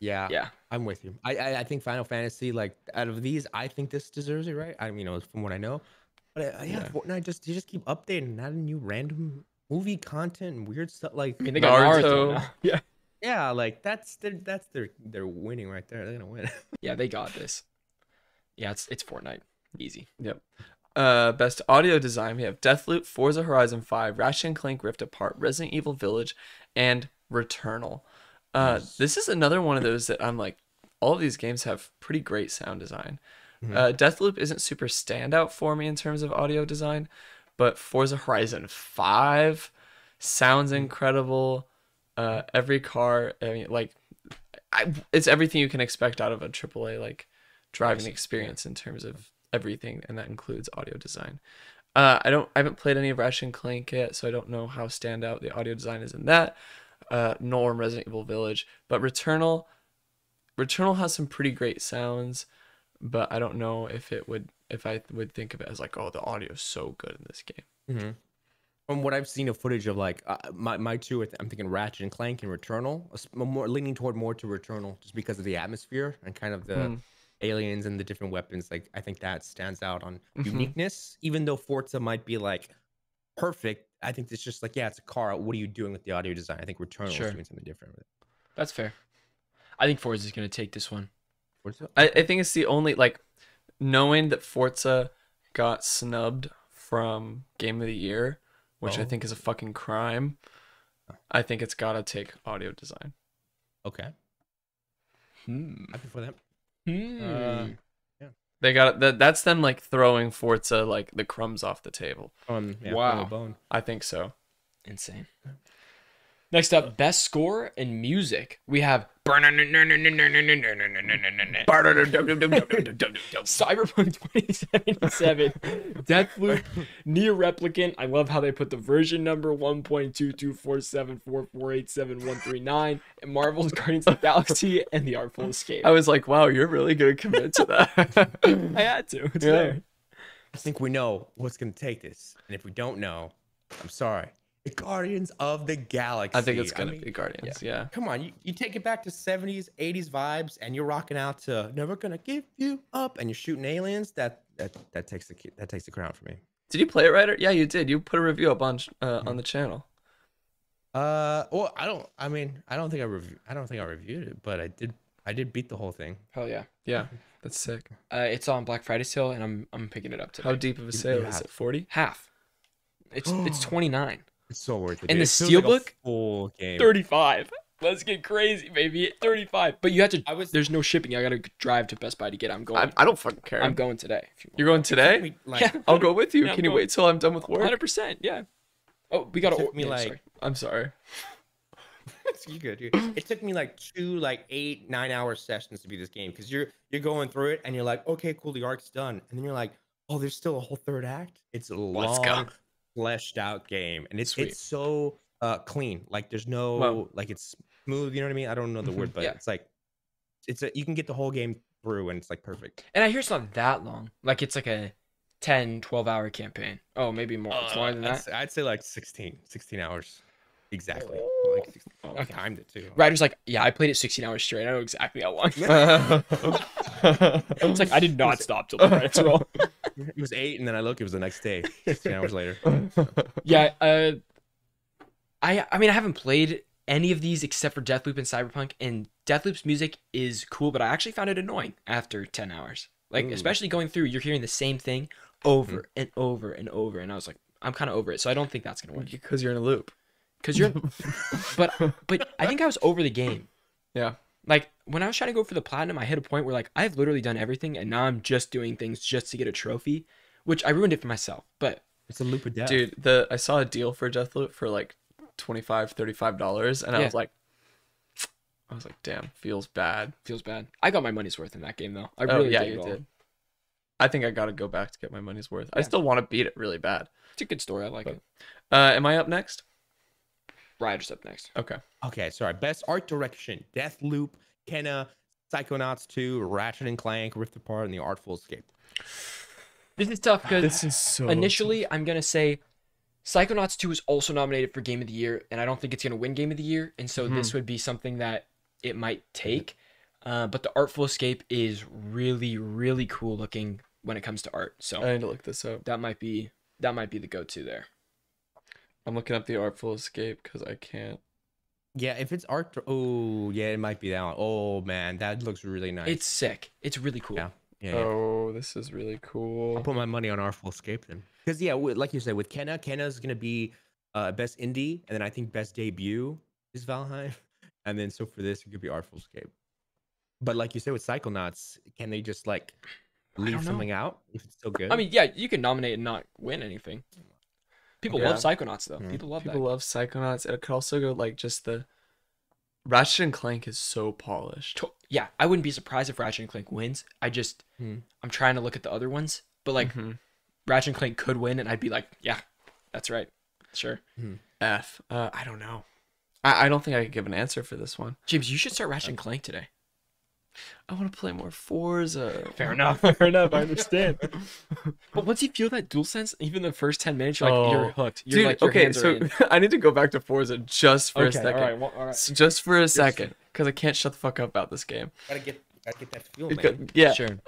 Yeah, I'm with you. I think Final Fantasy, like out of these, I think this deserves it, right? I mean, from what I know, but Fortnite you just keep updating, adding new random movie content and weird stuff. Like I mean, they got Naruto now. Yeah, like that's their winning right there. They're gonna win. Yeah, they got this. Yeah, it's Fortnite, easy. Yep. Best audio design, we have Deathloop, Forza Horizon 5, Ratchet and Clank Rift Apart, Resident Evil Village, and Returnal. This is another one of those that I'm like, all of these games have pretty great sound design. Deathloop isn't super standout for me in terms of audio design, but Forza Horizon 5 sounds incredible. Every car, I mean, like, it's everything you can expect out of a AAA like driving experience in terms of everything, and that includes audio design. I haven't played any of Ratchet and Clank yet, so I don't know how standout the audio design is in that. Nor Resident Evil Village, but Returnal has some pretty great sounds, but I don't know if I would think of it as like, oh, the audio is so good in this game. from what I've seen of footage of like my two, I'm thinking Ratchet and Clank and Returnal, more leaning toward more to Returnal just because of the atmosphere and kind of the aliens and the different weapons. Like I think that stands out on uniqueness, even though Forza might be like perfect. I think it's just like, yeah, it's a car. What are you doing with the audio design? I think Returnal is doing something different with it. That's fair. I think Forza is going to take this one. I think it's the only, like, knowing that Forza got snubbed from Game of the Year, which I think is a fucking crime. I think it's got to take audio design. Okay. Happy for them. Yeah. They got that's them like throwing Forza like the crumbs off the table. Wow. I think so. Insane. Next up, best score and music. We have Cyberpunk 2077, Deathloop, Nier Replicant. I love how they put the version number 1.22474487139, and Marvel's Guardians of the Galaxy and The Artful Escape. I was like, wow, you're really gonna commit to that. I had to. It's there. I think we know what's gonna take this, and if we don't know, I'm sorry. The Guardians of the Galaxy. I think it's gonna be Guardians. Yeah. Come on, you take it back to 70s, 80s vibes, and you're rocking out to "Never Gonna Give You Up," and you're shooting aliens. That takes the crown for me. Did you play it, Ryder? Yeah, you did. You put a review up on the channel. Well, I don't think I reviewed it, but I did beat the whole thing. Hell yeah. Yeah, that's sick. It's on Black Friday sale, and I'm picking it up today. How deep of a sale is it? 40? Half. It's 29. It's so worth it. And the steelbook, full game, 35. Let's get crazy, baby. 35. But you have to. There's no shipping. I gotta drive to Best Buy to get it. I'm going. I don't fucking care. I'm going today. You're going today? Yeah. I'll go with you. Can you wait till I'm done with work? 100%. Yeah. Oh, we gotta. Sorry. I'm sorry. You good, dude. It took me like 2 8-9 hour sessions to beat this game because you're going through it and you're like, okay, cool, the arc's done, and then you're like, oh, there's still a whole third act. It's a long, fleshed out game, and it's so clean. Like there's no like it's smooth. You know what I mean? I don't know the word, but it's like you can get the whole game through, and it's like perfect. And I hear it's not that long. Like it's like a 10-12 hour campaign. Oh, maybe more. It's more than that. I'd say like 16 hours. Exactly. Like 16. I timed it too. Ryder's like, yeah, I played it 16 hours straight. I know exactly how long. It's like I did not stop till the credits roll. It was 8, and then I look. It was the next day. 16 hours later. Yeah. I mean, I haven't played any of these except for Deathloop and Cyberpunk, and Deathloop's music is cool, but I actually found it annoying after 10 hours. Like, especially going through, you're hearing the same thing over and over and over, and I was like, I'm kind of over it. So I don't think that's gonna work. Because you're in a loop. Because you're, but I think I was over the game. Yeah. Like when I was trying to go for the platinum, I hit a point where like I've literally done everything, and now I'm just doing things just to get a trophy, which I ruined it for myself. But it's a loop of death. Dude, I saw a deal for Deathloop for like $25-$35, and I was like, damn, feels bad. Feels bad. I got my money's worth in that game though. I really did. I think I gotta go back to get my money's worth. I still want to beat it really bad. It's a good story. I like it. Am I up next? Ryder's up next. Okay, sorry. Best art direction: Deathloop, Kenna, Psychonauts 2, Ratchet and Clank, Rift Apart, and The Artful Escape. This is tough because this is so initially tough. I'm gonna say Psychonauts 2 is also nominated for Game of the Year, and I don't think it's gonna win Game of the Year, and so this would be something that it might take. But The Artful Escape is really, really cool looking when it comes to art. So I need to look this up. That might be the go-to there. I'm looking up The Artful Escape because I can't. Yeah, if it's art, oh yeah, it might be that one. Oh man, that looks really nice. It's sick. It's really cool. Yeah. Oh, this is really cool. I'll put my money on Artful Escape then, because like you said, with Kenna's gonna be best indie, and then I think best debut is Valheim, and then so for this it could be Artful Escape. But like you said with Psychonauts, can they just like leave something out if it's still good? I mean, yeah, you can nominate and not win anything. People love Psychonauts though. People love Psychonauts. It could also go like just the Ratchet and Clank is so polished. Yeah, I wouldn't be surprised if Ratchet and Clank wins. I'm trying to look at the other ones, but like Ratchet and Clank could win, and I'd be like, yeah, that's right, sure. I don't know. I don't think I could give an answer for this one. James, you should start Ratchet and Clank today. I want to play more Forza. Fair enough. Fair enough. I understand. But once you feel that DualSense, even the first 10 minutes, you're like, you're hooked. You're Dude, like, your okay, hands are in. I need to go back to Forza just for a second. All right, well, all right. So just for a second, because I can't shut the fuck up about this game. Gotta get that feel, man. Yeah. Sure.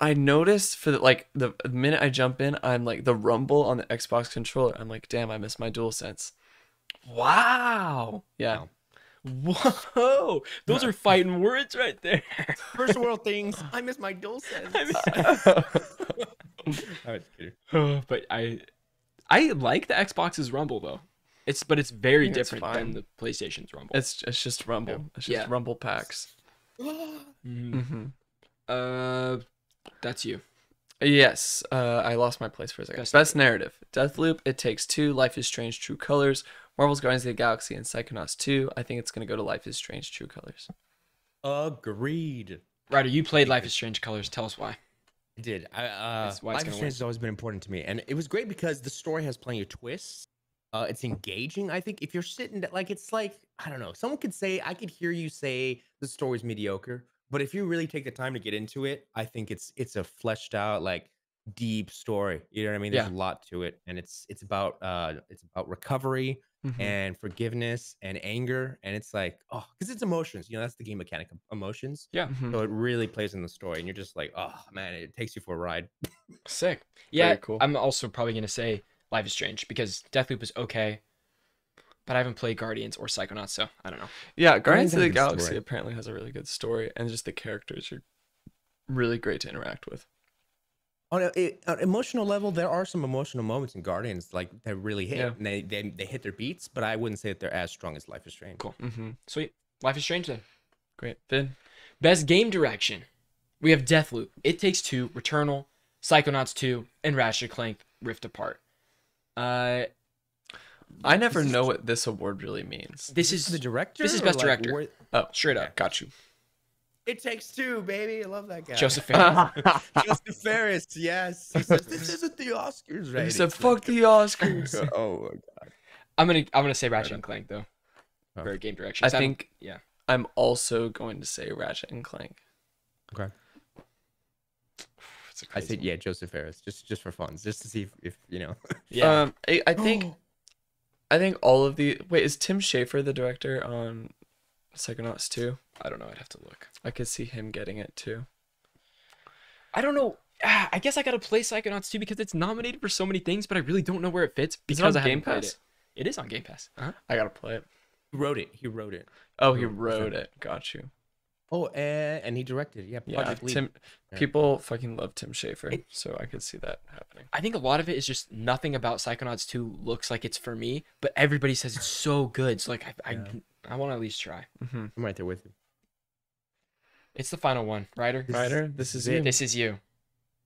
I noticed for the minute I jump in, I'm like the rumble on the Xbox controller. I'm like, damn, I miss my DualSense. Wow. Yeah. Whoa. Those are fighting words right there. First world things. I miss my DualSense. But I like the Xbox's rumble though. It's very different than the PlayStation's rumble. It's just rumble. Yeah. It's just rumble packs. That's you. Yes. I lost my place for a second. Best narrative. Deathloop, It Takes Two, Life is Strange, True Colors, Marvel's Guardians of the Galaxy, and Psychonauts 2. I think it's gonna go to Life is Strange, True Colors. Agreed. Ryder, you played Life is Strange Colors. Tell us why. I did. Life is Strange has always been important to me, and it was great because the story has plenty of twists. It's engaging. I think if you're sitting like, it's like, I don't know, someone could say, I could hear you say the story's mediocre, but if you really take the time to get into it, I think it's a fleshed out, like, deep story. You know what I mean? There's a lot to it, and it's about recovery and forgiveness and anger, and it's like, oh, because it's emotions. You know, that's the game mechanic of emotions. Yeah. So it really plays in the story, and you're just like, oh man, it takes you for a ride. Sick. Yeah. Very cool. I'm also probably gonna say Life is Strange because Deathloop is okay, but I haven't played Guardians or Psychonauts, so I don't know. Yeah, Guardians of the Galaxy apparently has a really good story, and just the characters are really great to interact with. On an emotional level, there are some emotional moments in Guardians like that really hit. Yeah. And they hit their beats, but I wouldn't say that they're as strong as Life is Strange. Cool. Sweet. Life is Strange then. Great. Finn. Best game direction. We have Deathloop, It Takes Two, Returnal, Psychonauts 2, and Ratchet & Clank Rift Apart. I never know what this award really means. This is the director. This is best director. Oh, straight up. Got you. It Takes Two, baby. I love that guy. Joseph Fares. Joseph Fares, yes. He says, this isn't the Oscars, right? He said, fuck the Oscars. Oh my god. I'm gonna say Ratchet & Clank though. For game direction. I think I'm also going to say Ratchet & Clank. Okay. I said Joseph Fares, just for fun, just to see if you know. Yeah. I think all of the is Tim Schafer the director on Psychonauts 2? I don't know. I'd have to look. I could see him getting it too. I don't know. I guess I gotta play Psychonauts 2 because it's nominated for so many things, but I really don't know where it fits because I haven't played it. It is on Game Pass. I gotta play it. He wrote it. Oh, he wrote it. Got you. Oh, and he directed. Yeah, Project Lead. People fucking love Tim Schafer, so I could see that happening. I think a lot of it is just nothing about Psychonauts 2 looks like it's for me, but everybody says it's so good. So like I want to at least try. I'm right there with you. It's the final one, Ryder. This is you. This is you.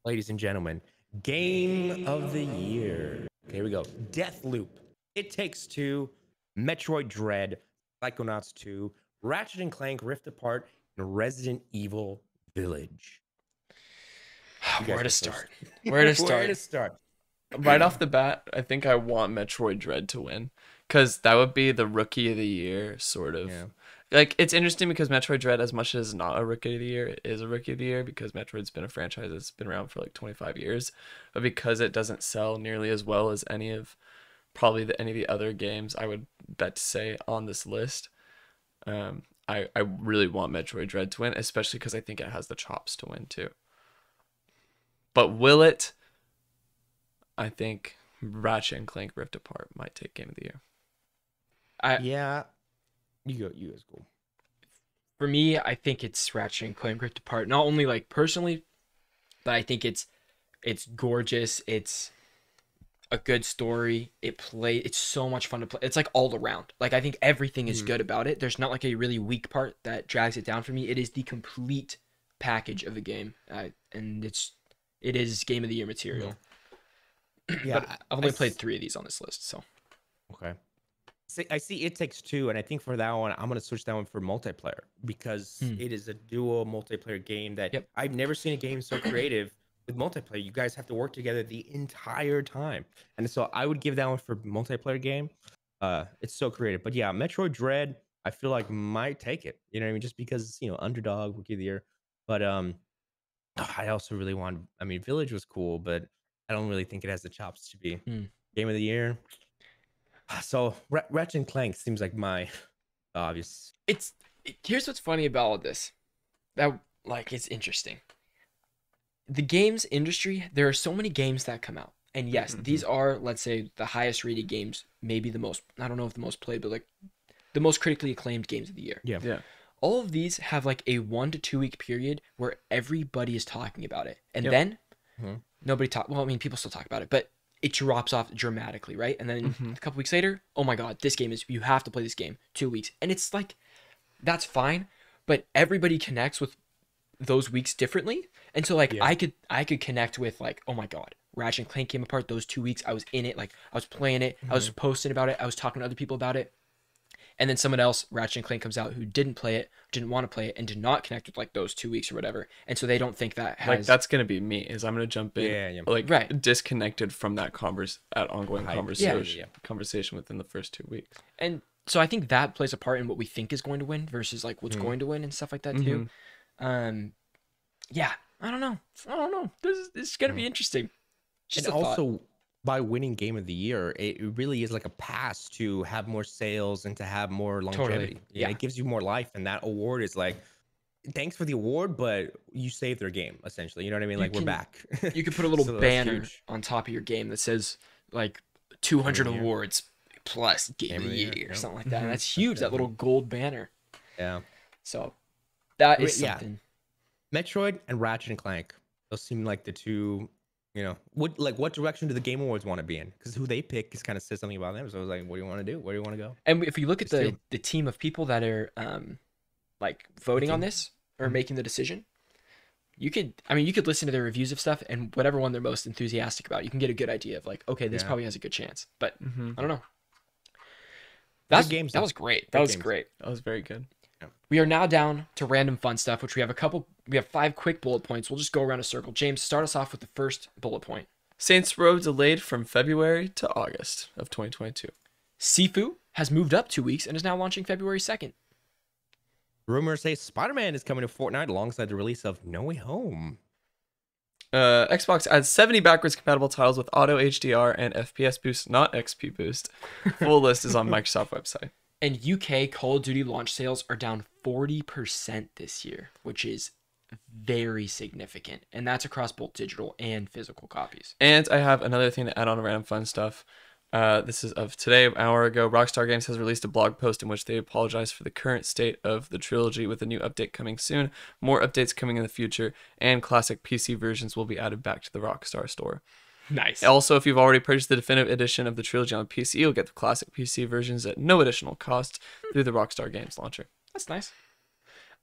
Ladies and gentlemen, Game of the Year. Okay, here we go. Deathloop, It Takes Two, Metroid Dread, Psychonauts 2, Ratchet & Clank Rift Apart, and Resident Evil Village. Where to start? Where to start? Right off the bat, I think I want Metroid Dread to win, because that would be the Rookie of the Year, sort of. Yeah. Like, it's interesting because Metroid Dread, as much as not a Rookie of the Year, it is a Rookie of the Year because Metroid's been a franchise that's been around for like 25 years. But because it doesn't sell nearly as well as any of the other games, I would bet to say on this list, I really want Metroid Dread to win, especially because I think it has the chops to win too. But will it? I think Ratchet & Clank Rift Apart might take Game of the Year. Yeah. You guys go. For me, I think it's Ratchet & Clank Rift Apart. Not only like personally, but I think it's gorgeous. It's a good story. It's so much fun to play. It's like all around. Like I think everything is good about it. There's not like a really weak part that drags it down for me. It is the complete package of the game, and it is Game of the Year material. Yeah, but I've only played 3 of these on this list, so. Okay. I see It Takes Two, and I think for that one, I'm going to switch that one for multiplayer because it is a dual multiplayer game that I've never seen a game so creative with multiplayer. You guys have to work together the entire time. And so I would give that one for multiplayer game. It's so creative. But yeah, Metroid Dread, I feel like might take it. You know what I mean? Just because, underdog, rookie of the year. But I also really want. I mean, Village was cool, but I don't really think it has the chops to be game of the year. So Ratchet and Clank seems like my obvious. Here's what's funny about all this. That it's interesting. The games industry, there are so many games that come out. And yes, these are, let's say, the highest rated games, maybe the most, I don't know if the most played, but like the most critically acclaimed games of the year. Yeah. Yeah. All of these have like a 1 to 2 week period where everybody is talking about it. And then nobody well, I mean, people still talk about it, but it drops off dramatically, right? And then a couple weeks later, oh my God, this game you have to play this game. 2 weeks. And it's like, that's fine, but everybody connects with those weeks differently. And so like I could connect with like, oh my God, Ratchet and Clank came apart those 2 weeks. I was in it, like I was playing it, I was posting about it, I was talking to other people about it. And then someone else, Ratchet and Clank, comes out who didn't play it, didn't want to play it, and did not connect with like those 2 weeks or whatever. And so they don't think that has like that's gonna be me. Is I'm gonna jump in, like disconnected from that ongoing conversation within the first 2 weeks. And so I think that plays a part in what we think is going to win versus like what's going to win and stuff like that too. Yeah, I don't know. This is gonna be interesting. Just and also, by winning Game of the Year, it really is like a pass to have more sales and to have more longevity. Totally. Yeah, it gives you more life, and that award is like, thanks for the award, but you saved their game essentially. You know what I mean? We're back. You could put a little banner on top of your game that says like 200 awards plus Game of the Year or something like that. And that's huge. That little gold banner. Yeah. So that is something. Metroid and Ratchet and Clank. Those seem like the two. What direction do the Game Awards want to be in? Because who they pick is kind of says something about them. So I was like, what do you want to do? Where do you want to go? And if you look at the team of people that are like voting on this or making the decision, you could listen to their reviews of stuff and whatever one they're most enthusiastic about, you can get a good idea of like, okay, this probably has a good chance. But I don't know. That was great. That was great. That was very good. We are now down to random fun stuff, which we have 5 quick bullet points. We'll just go around a circle. James, start us off with the first bullet point. Saints Row delayed from February to August of 2022. Sifu has moved up 2 weeks and is now launching February 2nd. Rumors say Spider-Man is coming to Fortnite alongside the release of No Way Home. Xbox adds 70 backwards compatible titles with auto HDR and FPS boost, not XP boost. Full list is on Microsoft website. And UK Call of Duty launch sales are down 40% this year, which is very significant. And that's across both digital and physical copies. And I have another thing to add on to random fun stuff. This is of today, an hour ago. Rockstar Games has released a blog post in which they apologize for the current state of the trilogy with a new update coming soon, more updates coming in the future, and classic PC versions will be added back to the Rockstar store. Nice. Also, if you've already purchased the definitive edition of the trilogy on PC, you'll get the classic PC versions at no additional cost through the Rockstar Games launcher. That's nice.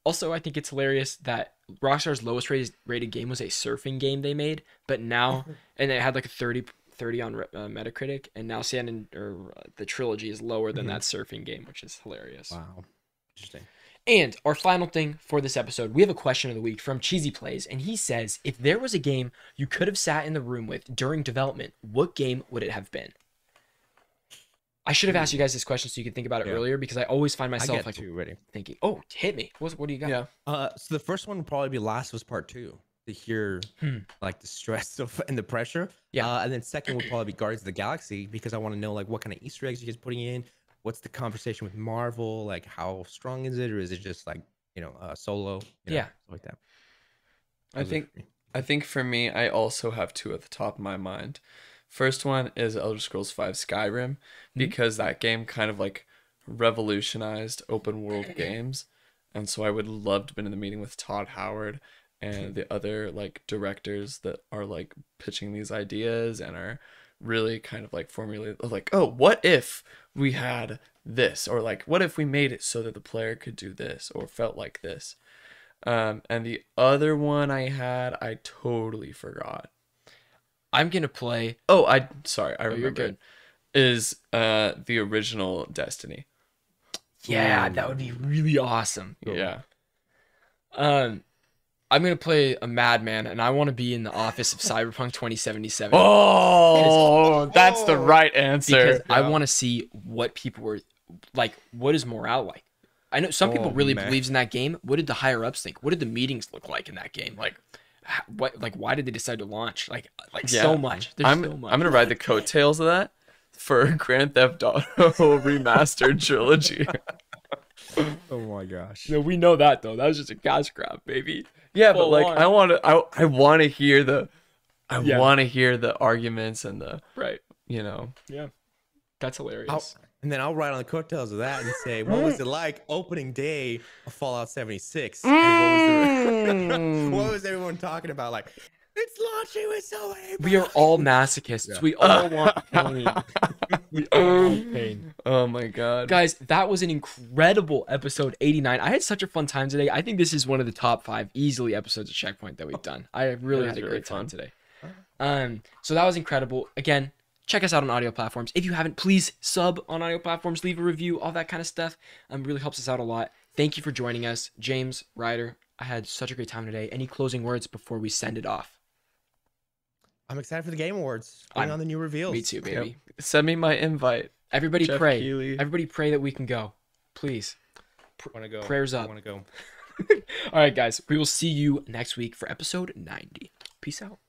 Also, I think it's hilarious that Rockstar's lowest rated game was a surfing game they made, but now, and it had like a 30 on Metacritic, and now the trilogy is lower than that surfing game, which is hilarious. Wow. Interesting. And our final thing for this episode, we have a question of the week from Cheesy Plays, and he says, if there was a game you could have sat in the room with during development, what game would it have been? I should have asked you guys this question so you could think about it earlier, because I always find myself thinking, oh, hit me. What do you got? Yeah. So the first one would probably be Last of Us Part 2. To hear like the stress and the pressure. And then second would probably be Guardians of the Galaxy, because I want to know like what kind of Easter eggs you guys putting in. What's the conversation with Marvel? Like how strong is it, or is it just like solo? Stuff like that. I think for me, I also have 2 at the top of my mind. First one is Elder Scrolls V Skyrim, because that game kind of like revolutionized open world games, and so I would love to have been in the meeting with Todd Howard and the other like directors that are like pitching these ideas and are really kind of like formulating like, oh, what if we had this, or like what if we made it so that the player could do this or felt like this. And the other one I totally forgot. I'm gonna play. I remember it. Is the original Destiny. Yeah, that would be really awesome. Yeah. I'm going to play a madman, and I want to be in the office of Cyberpunk 2077. Oh, that's the right answer. Because I want to see what people were like. What is morale like? I know some people really believes in that game. What did the higher ups think? What did the meetings look like in that game? Like, why did they decide to launch? So much. There's so much. I'm gonna ride the coattails of that for Grand Theft Auto Remastered Trilogy. Oh my gosh. No, we know that though. That was just a cash grab, baby. Yeah, but like I want to hear the arguments and the Yeah. That's hilarious. And then I'll ride on the coattails of that and say, what was it like opening day of Fallout 76? And what was everyone talking about? Like, it's launching with so many We are all masochists. Yeah. We all want pain. We all want pain. Oh my god. Guys, that was an incredible episode 89. I had such a fun time today. I think this is one of the top 5 easily episodes of Checkpoint that we've done. I really had a great time today. So that was incredible. Again, check us out on audio platforms. If you haven't, please sub on audio platforms, leave a review, all that kind of stuff. Really helps us out a lot. Thank you for joining us. James, Ryder, I had such a great time today. Any closing words before we send it off? I'm excited for the Game Awards. Going on the new reveals. Me too, baby. Yep. Send me my invite. Everybody Jeff pray. Keighley. Everybody pray that we can go. Please. Want to go. Prayers up. Want to go. All right, guys. We will see you next week for episode 90. Peace out.